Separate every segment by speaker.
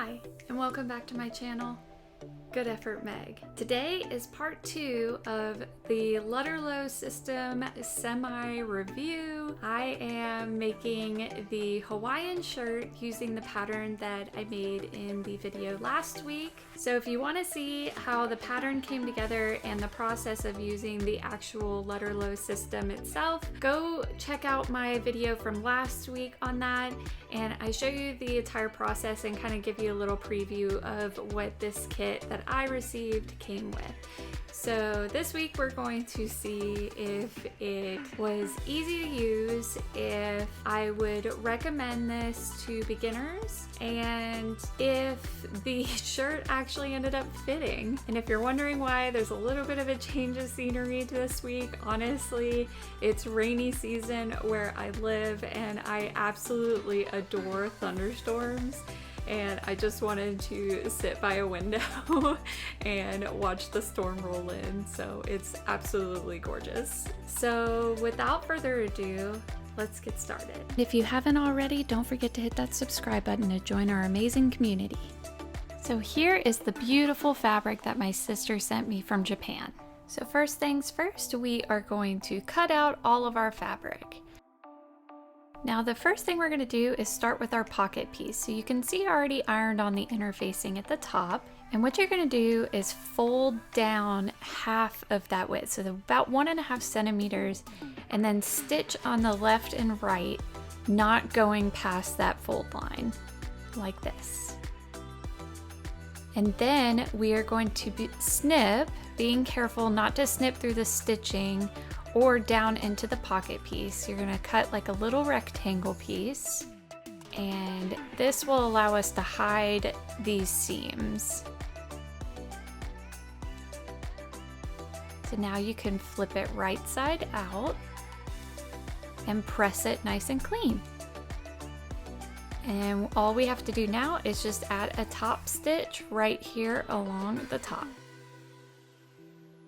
Speaker 1: Hi, and welcome back to my channel. Good effort, Meg. Today is part 2 of the Lutterloh system semi-review. I am making the Hawaiian shirt using the pattern that I made in the video last week. So if you want to see how the pattern came together and the process of using the actual Lutterloh system itself, go check out my video from last week on that, and I show you the entire process and kind of give you a little preview of what this kit that I received came with. So this week we're going to see if it was easy to use, if I would recommend this to beginners, and if the shirt actually ended up fitting. And if you're wondering why there's a little bit of a change of scenery this week, honestly, it's rainy season where I live and I absolutely adore thunderstorms. And I just wanted to sit by a window and watch the storm roll in, so it's absolutely gorgeous. So without further ado, let's get started. If you haven't already, don't forget to hit that subscribe button to join our amazing community. So here is the beautiful fabric that my sister sent me from Japan. So first things first, we are going to cut out all of our fabric. Now the first thing we're going to do is start with our pocket piece. So you can see I already ironed on the interfacing at the top. And what you're going to do is fold down half of that width, so about 1.5 centimeters, and then stitch on the left and right, not going past that fold line, like this. And then we are going to snip, being careful not to snip through the stitching or down into the pocket piece. You're going to cut like a little rectangle piece, and this will allow us to hide these seams. So now you can flip it right side out and press it nice and clean. And all we have to do now is just add a top stitch right here along the top.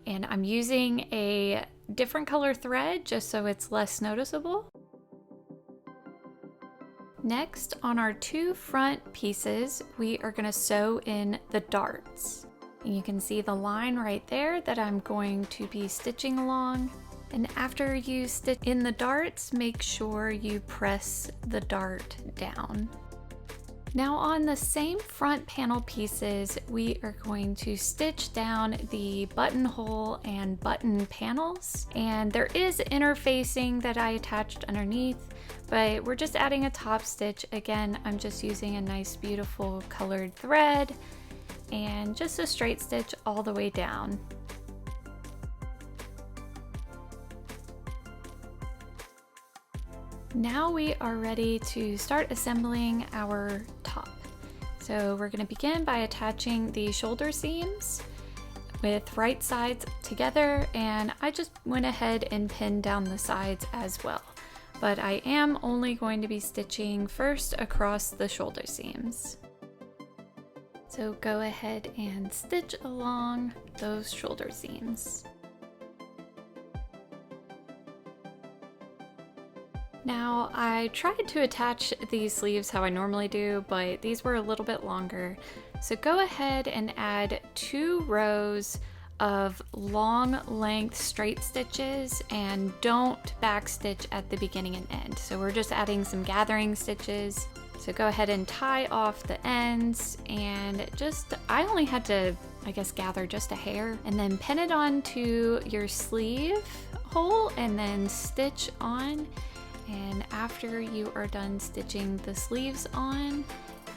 Speaker 1: And I'm using a different color thread just so it's less noticeable. Next, on our two front pieces, we are going to sew in the darts. And you can see the line right there that I'm going to be stitching along. And after you stitch in the darts, make sure you press the dart down. Now on the same front panel pieces, we are going to stitch down the buttonhole and button panels. And there is interfacing that I attached underneath, but we're just adding a top stitch. Again, I'm just using a nice, beautiful colored thread and just a straight stitch all the way down. Now we are ready to start assembling our top. So we're going to begin by attaching the shoulder seams with right sides together, and I just went ahead and pinned down the sides as well. But I am only going to be stitching first across the shoulder seams. So go ahead and stitch along those shoulder seams. Now, I tried to attach these sleeves how I normally do, but these were a little bit longer. So go ahead and add 2 rows of long length straight stitches, and don't backstitch at the beginning and end. So we're just adding some gathering stitches. So go ahead and tie off the ends, and I only had to, I guess, gather just a hair, and then pin it onto your sleeve hole and then stitch on. And after you are done stitching the sleeves on,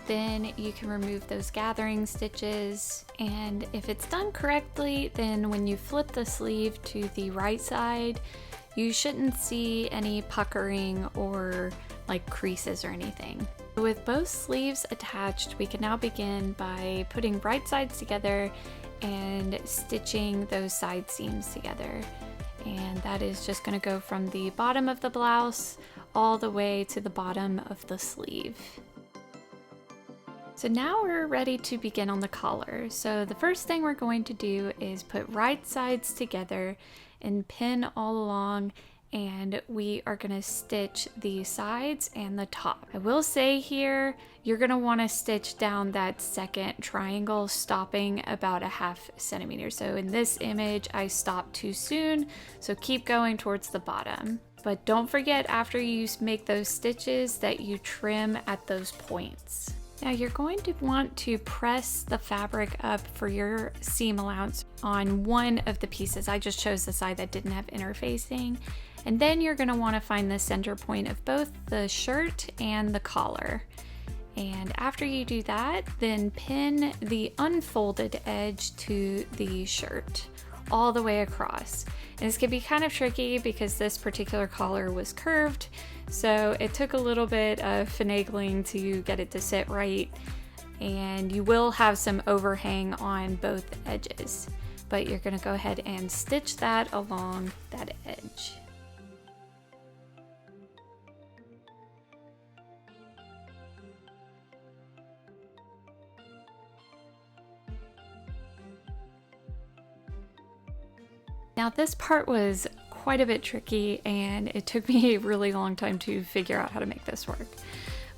Speaker 1: then you can remove those gathering stitches. And if it's done correctly, then when you flip the sleeve to the right side, you shouldn't see any puckering or like creases or anything. With both sleeves attached, we can now begin by putting right sides together and stitching those side seams together. And that is just going to go from the bottom of the blouse all the way to the bottom of the sleeve. So now we're ready to begin on the collar. So the first thing we're going to do is put right sides together and pin all along and we are gonna stitch the sides and the top. I will say here, you're gonna wanna stitch down that second triangle, stopping about a ½ centimeter. So in this image, I stopped too soon, so keep going towards the bottom. But don't forget after you make those stitches that you trim at those points. Now you're going to want to press the fabric up for your seam allowance on one of the pieces. I just chose the side that didn't have interfacing. And then you're going to want to find the center point of both the shirt and the collar. And after you do that, then pin the unfolded edge to the shirt all the way across. And this can be kind of tricky because this particular collar was curved, so it took a little bit of finagling to get it to sit right, and you will have some overhang on both edges, but you're going to go ahead and stitch that along that edge. Now this part was quite a bit tricky, and it took me a really long time to figure out how to make this work.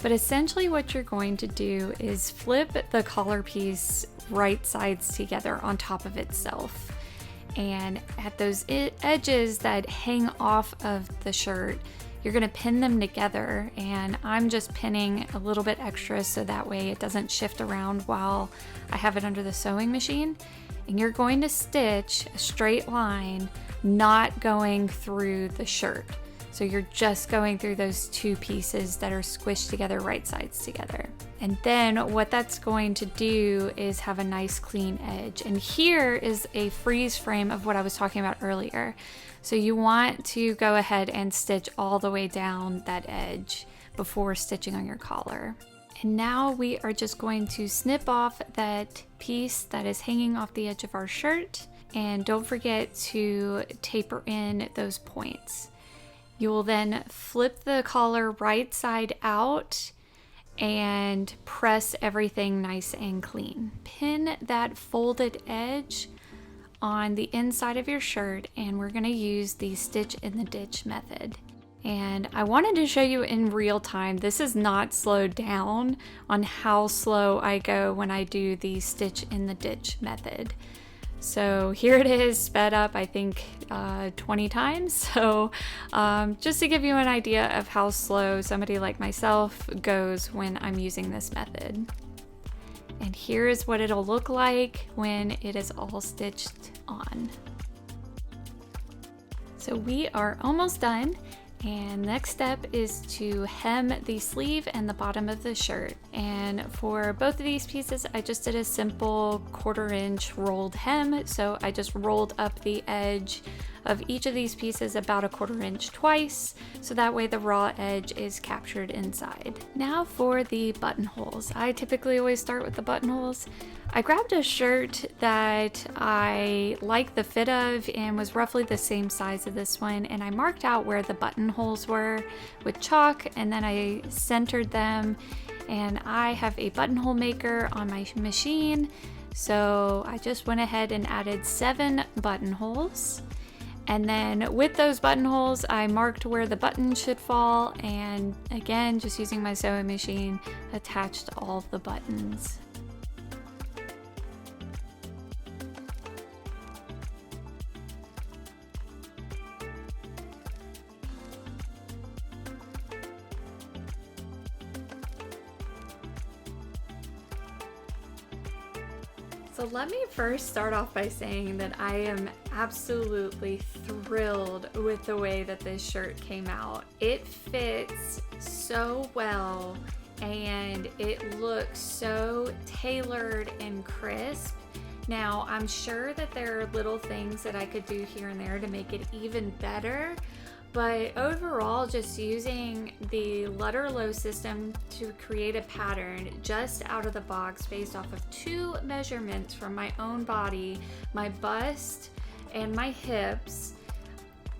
Speaker 1: But essentially what you're going to do is flip the collar piece right sides together on top of itself. And at those edges that hang off of the shirt, you're gonna pin them together, and I'm just pinning a little bit extra so that way it doesn't shift around while I have it under the sewing machine. And you're going to stitch a straight line, not going through the shirt. So you're just going through those two pieces that are squished together, right sides together. And then what that's going to do is have a nice clean edge. And here is a freeze frame of what I was talking about earlier. So you want to go ahead and stitch all the way down that edge before stitching on your collar. And now we are just going to snip off that piece that is hanging off the edge of our shirt. And don't forget to taper in those points. You will then flip the collar right side out and press everything nice and clean. Pin that folded edge on the inside of your shirt, and we're going to use the stitch in the ditch method. And I wanted to show you in real time. This is not slowed down on how slow I go when I do the stitch in the ditch method. So here it is sped up, I think 20 times. So just to give you an idea of how slow somebody like myself goes when I'm using this method. And here is what it'll look like when it is all stitched on. So we are almost done. And next step is to hem the sleeve and the bottom of the shirt. And for both of these pieces, I just did a simple 1/4 inch rolled hem. So I just rolled up the edge of each of these pieces about a 1/4 inch twice, so that way the raw edge is captured inside. Now for the buttonholes. I typically always start with the buttonholes. I grabbed a shirt that I like the fit of and was roughly the same size as this one, and I marked out where the buttonholes were with chalk, and then I centered them. And I have a buttonhole maker on my machine, so I just went ahead and added 7 buttonholes. And then with those buttonholes, I marked where the button should fall, and again, just using my sewing machine, attached all the buttons. So let me first start off by saying that I am absolutely thrilled with the way that this shirt came out. It fits so well and it looks so tailored and crisp. Now, I'm sure that there are little things that I could do here and there to make it even better, but overall, just using the Lutterloh system to create a pattern just out of the box based off of 2 measurements from my own body, my bust and my hips.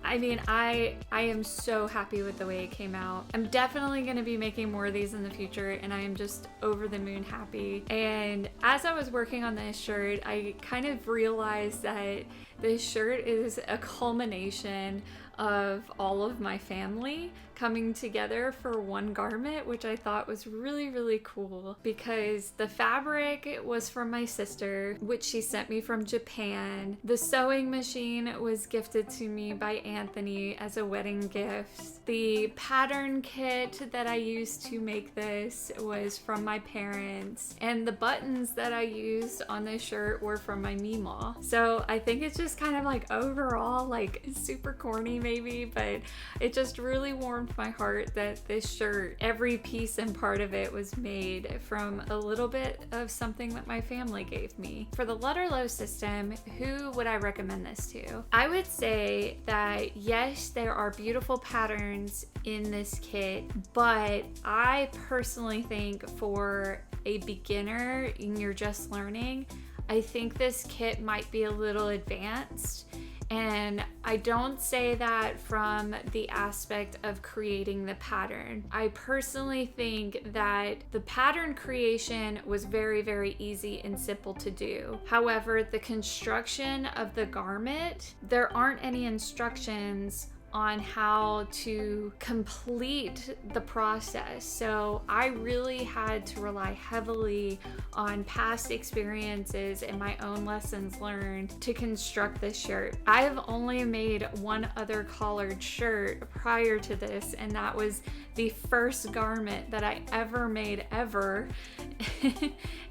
Speaker 1: I mean, I am so happy with the way it came out. I'm definitely going to be making more of these in the future, and I am just over the moon happy. And as I was working on this shirt, I kind of realized that This shirt is a culmination of all of my family coming together for one garment, which I thought was really, really cool because the fabric was from my sister, which she sent me from Japan. The sewing machine was gifted to me by Anthony as a wedding gift. The pattern kit that I used to make this was from my parents, and the buttons that I used on this shirt were from my Meemaw. So I think it's just kind of like overall like super corny maybe, but it just really warmed my heart that this shirt, every piece and part of it was made from a little bit of something that my family gave me. For the Lutterloh system, who would I recommend this to? I would say that yes, there are beautiful patterns in this kit, but I personally think for a beginner and you're just learning, I think this kit might be a little advanced. And I don't say that from the aspect of creating the pattern. I personally think that the pattern creation was very, very easy and simple to do. However, the construction of the garment, there aren't any instructions on how to complete the process. So I really had to rely heavily on past experiences and my own lessons learned to construct this shirt. I have only made one other collared shirt prior to this, and that was the first garment that I ever made ever.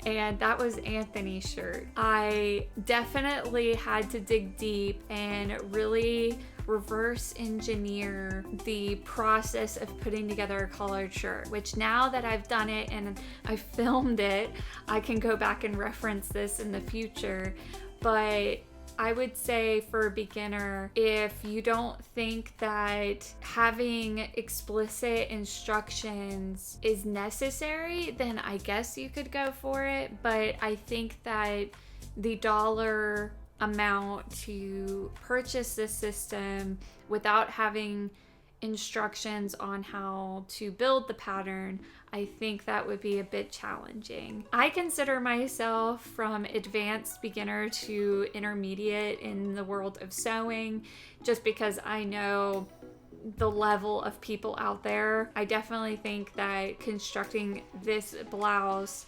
Speaker 1: And that was Anthony's shirt. I definitely had to dig deep and really reverse engineer the process of putting together a collared shirt, which now that I've done it and I filmed it, I can go back and reference this in the future. But I would say for a beginner, if you don't think that having explicit instructions is necessary, then I guess you could go for it. But I think that the dollar amount to purchase this system without having instructions on how to build the pattern, I think that would be a bit challenging. I consider myself from advanced beginner to intermediate in the world of sewing, just because I know the level of people out there. I definitely think that constructing this blouse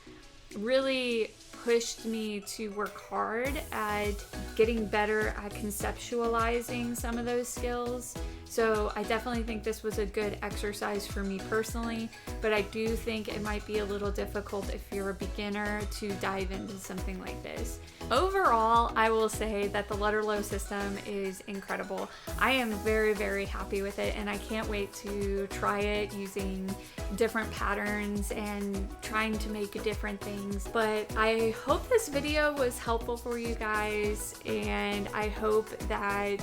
Speaker 1: really pushed me to work hard at getting better at conceptualizing some of those skills. So I definitely think this was a good exercise for me personally, but I do think it might be a little difficult if you're a beginner to dive into something like this. Overall, I will say that the Lutterloh system is incredible. I am very, very happy with it, and I can't wait to try it using different patterns and trying to make different things. But I hope this video was helpful for you guys, and I hope that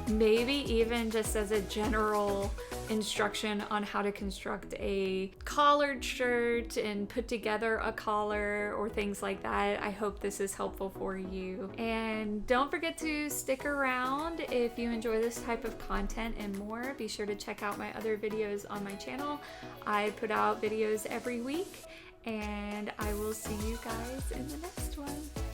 Speaker 1: maybe even just as a general instruction on how to construct a collared shirt and put together a collar or things like that, I hope this is helpful for you. And don't forget to stick around if you enjoy this type of content and more. Be sure to check out my other videos on my channel. I put out videos every week, and I will see you guys in the next one.